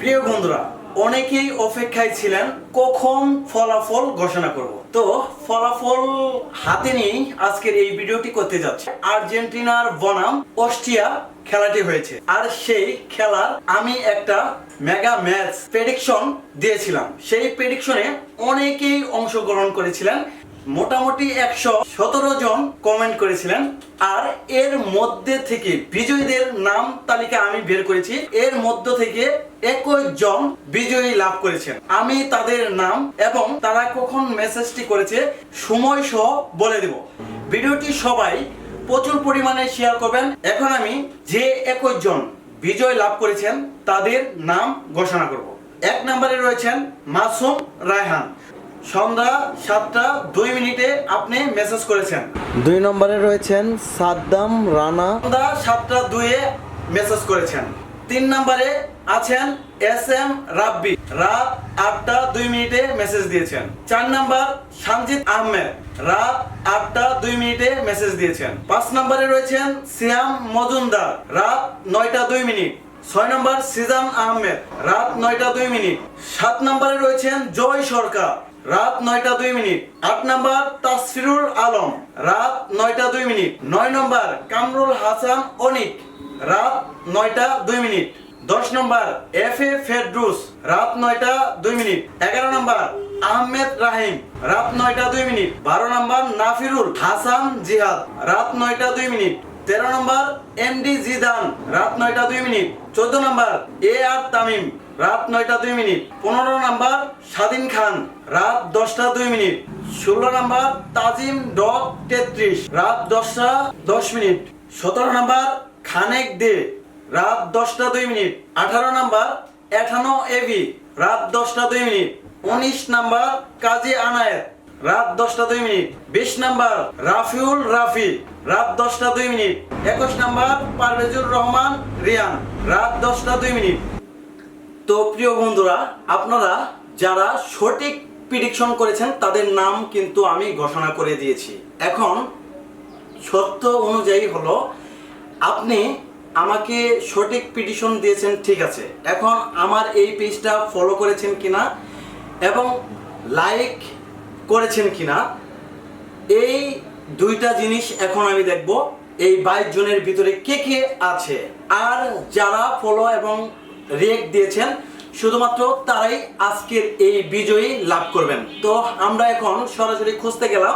প্রিয় বন্ধুরা, অনেকেই অপেক্ষায় ছিলেন কখন ফলাফল ঘোষণা করব। তো ফলাফল হাতে নিয়ে আজকের এই ভিডিওটি করতে যাচ্ছে। আর্জেন্টিনার বনাম অস্ট্রিয়া খেলাটি হয়েছে, আর সেই খেলার আমি একটা মেগা ম্যাচ প্রেডিকশন দিয়েছিলাম। সেই প্রেডিকশনে অনেকেই অংশগ্রহণ করেছিলেন, মোটামুটি 117 জন কমেন্ট করেছিলেন। আর এর মধ্যে থেকে বিজয়ীদের নাম তালিকা আমি বের করেছি। এর মধ্য থেকে 21 জন বিজয়ী লাভ করেছেন। আমি তাদের নাম এবং তারা কখন মেসেজটি করেছে সময় সহ বলে দেব। ভিডিওটি সবাই প্রচুর পরিমাণে শেয়ার করবেন। এখন আমি যে 21 জন বিজয় লাভ করেছেন তাদের নাম ঘোষণা করব। 1 নম্বরে রয়েছেন মাসুম রায়হান, সন্ধ্যা 7:02 আপনি মেসেজ করেছেন। 2 নম্বরে রয়েছেন সাদ্দাম রানা, সন্ধ্যা 7:02 মেসেজ করেছেন। 3 নম্বরে আছেন SM রাব্বি, রাত 8:02 মেসেজ দিয়েছেন। 4 নম্বর সঞ্জিত আহমেদ, রাত 8:02 মেসেজ দিয়েছেন। 5 নম্বরে রয়েছেন সিয়াম মজুমদার, রাত 9:02। 6 নম্বর সিজান আহমেদ, রাত 9:02। 7 নম্বরে রয়েছেন জয় সরকার, রাত 9:02। 8 নম্বর তাসফিরুল আলম, রাত 9:02। 9 নম্বর কামরুল হাসান অনিক, রাত 9:02। 10 নম্বর FA ফেডরুস, রাত 9:02। 11 নম্বর আহমেদ রাহিম, রাত 9:02। 12 নম্বর নাফিরুল হাসান জিহাদ, রাত 9:02। 13 নম্বর MD জিদান, রাত 9:02। 14 নম্বর AR তামিম, রাত 9:02। 15 নম্বর স্বাধীন খান, রাত 10:02। 16 নম্বর তাজিম .33, রাত 10:10। 17 নম্বর খানেক দে, রাত 10:02। 18 নম্বর এঠানো এবি, রাত 10:02। 19 নম্বর কাজী আনায়েত, রাত 10:02। 20 নম্বর রাফিউল রাফি, রাত 10:02। 21 নম্বর পারভেজুর রহমান রিয়ান, রাত 10:02। তো প্রিয় বন্ধুরা, আপনারা যারা সঠিক প্রেডিকশন করেছেন তাদের নাম কিন্তু আমি ঘোষণা করে দিয়েছি। এখন সত্য অনুযায়ী হলো, আপনি আমাকে সঠিক প্রেডিকশন দিয়েছেন, ঠিক আছে। এখন আমার এই পেজটা ফলো করেছেন কিনা এবং লাইক করেছেন কিনা, এই দুইটা জিনিস এখন আমি দেখব। এই 22 জনের ভিতরে কে কে আছে, আর যারা ফলো এবং রিয়েক্ট দিয়েছেন শুধুমাত্র তারাই আজকের এই বিজয়ী লাভ করবেন। তো আমরা এখন সরাসরি খুঁজতে গেলাম,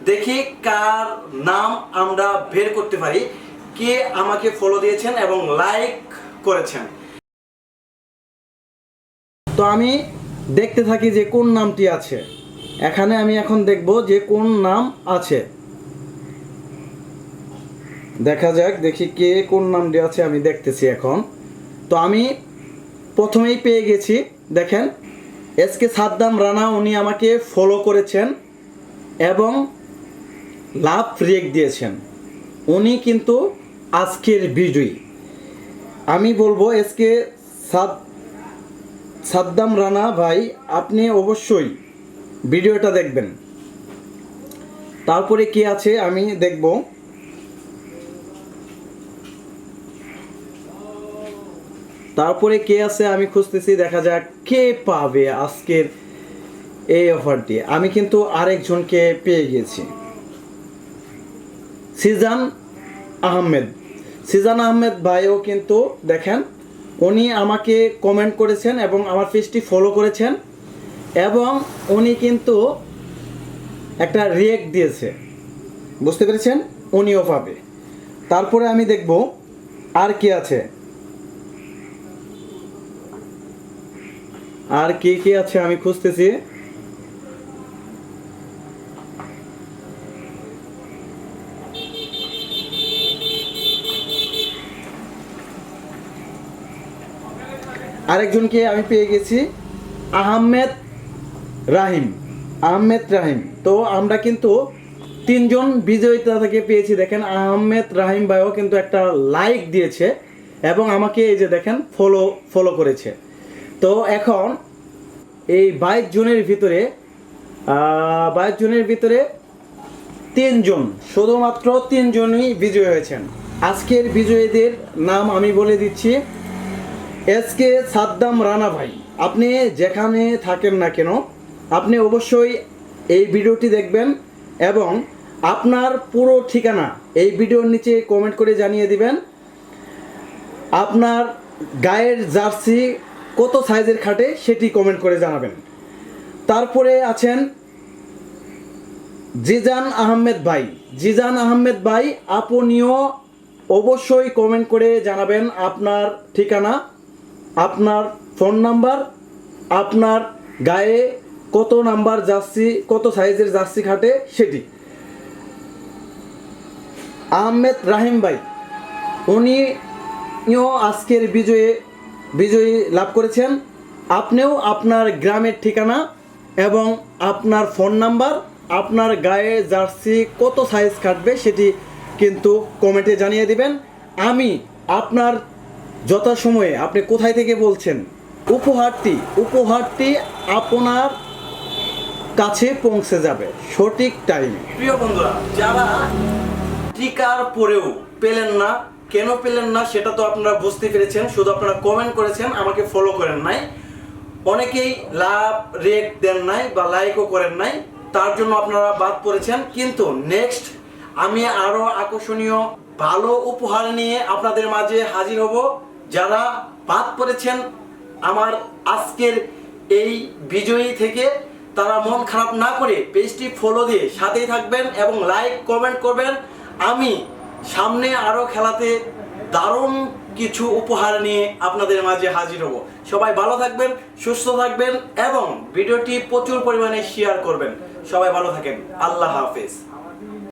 দেখি কার নাম আমরা বের করতে পারি, কে আমাকে ফলো দিয়েছেন এবং লাইক করেছেন। তো আমি দেখতে থাকি যে কোন নামটি আছে। এখানে আমি এখন দেখব যে কোন নাম আছে। দেখা যাক, দেখি কে কোন নামটি আছে, আমি দেখতেছি এখন। তো আমি প্রথমেই পেয়ে গেছি, দেখেন SK সাদ্দাম রানা, উনি আমাকে ফলো করেছেন এবং লাভ রিয়েক্ট দিয়েছেন। উনি কিন্তু আজকের বিজয়ী। আমি বলবো SK সাদ্দাম রানা ভাই, আপনি অবশ্যই ভিডিওটা দেখবেন। তারপরে কি আছে আমি দেখব। তারপরে কে আছে আমি খুঁজতেছি, দেখা যাক কে পাবে আজকের এই অফারটি। আমি কিন্তু আরেকজনকে পেয়ে গেছি, সিজান আহমেদ। সিজান আহমেদ ভাইও কিন্তু দেখেন, উনি আমাকে কমেন্ট করেছেন এবং আমার পেজটি ফলো করেছেন এবং উনি কিন্তু একটা রিয়েক্ট দিয়েছে, বুঝতে পেরেছেন, উনিও পাবে। তারপরে আমি দেখব আর কি আছে, আর কে কে আছে আমি খুঁজতেছি। আরেকজনকে আমি পেয়ে গেছি, আহমেদ রাহিম। তো আমরা কিন্তু 3 জন বিজয়িতা থেকে পেয়েছি। দেখেন আহমেদ রাহিম ভাইও কিন্তু একটা লাইক দিয়েছে এবং আমাকে এই যে দেখেন ফলো করেছে। তো এখন এই 22 জনের ভিতরে 3 জন, শুধুমাত্র 3 জনই বিজয়ী হয়েছেন। আজকের বিজয়ীদের নাম আমি বলে দিচ্ছি। এসকে সাদ্দাম রানা ভাই, আপনি যেখানে থাকেন না কেন আপনি অবশ্যই এই ভিডিওটি দেখবেন এবং আপনার পুরো ঠিকানা এই ভিডিওর নিচে কমেন্ট করে জানিয়ে দিবেন। আপনার গায়ের জার্সি কত সাইজের খাটে সেটি কমেন্ট করে জানাবেন। তারপরে আছেন জিজান আহমেদ ভাই। জিজান আহমেদ ভাই, আপনিও অবশ্যই কমেন্ট করে জানাবেন আপনার ঠিকানা, আপনার ফোন নাম্বার, আপনার গায়ে কত নাম্বার জার্সি, কত সাইজের জার্সি খাটে সেটি। আহমেদ রাহিম ভাই, উনিও আজকের বিজয়ী লাভ করেছেন। আপনিও আপনার গ্রামের ঠিকানা এবং আপনার ফোন নাম্বার, আপনার গায়ে জার্সি কত সাইজ কাটবে সেটি কিন্তু কমেন্টে জানিয়ে দিবেন। আমি আপনার যথাসময়ে আপনি কোথায় থেকে বলছেন উপহারটি আপনার কাছে পৌঁছে যাবে সঠিক টাইমে। প্রিয় বন্ধুরা, যারা টিকার পরেও পেলেন না, কেন পেলেন না সেটা তো আপনারা বুঝতে পেরেছেন, শুধু আপনারা কমেন্ট করেছেন, আমাকে ফলো করেন নাই, অনেকেই লাভ রেট দেন নাই বা লাইকও করেন নাই, তার জন্য আপনারা বাদ পড়েছেন। কিন্তু নেক্সট আমি আরো আকর্ষণীয় ভালো উপহার নিয়ে আপনাদের মাঝে হাজির হব। যারা বাদ পড়েছেন আমার আজকের এই বিজয়ী থেকে, তারা মন খারাপ না করে পেজটি ফলো দিয়ে সাথেই থাকবেন এবং লাইক কমেন্ট করবেন। আমি সামনে আরো খেলাতে দারুণ কিছু উপহার নিয়ে আপনাদের মাঝে হাজির হব। সবাই ভালো থাকবেন, সুস্থ থাকবেন এবং ভিডিওটি প্রচুর পরিমাণে শেয়ার করবেন। সবাই ভালো থাকেন। আল্লাহ হাফেজ।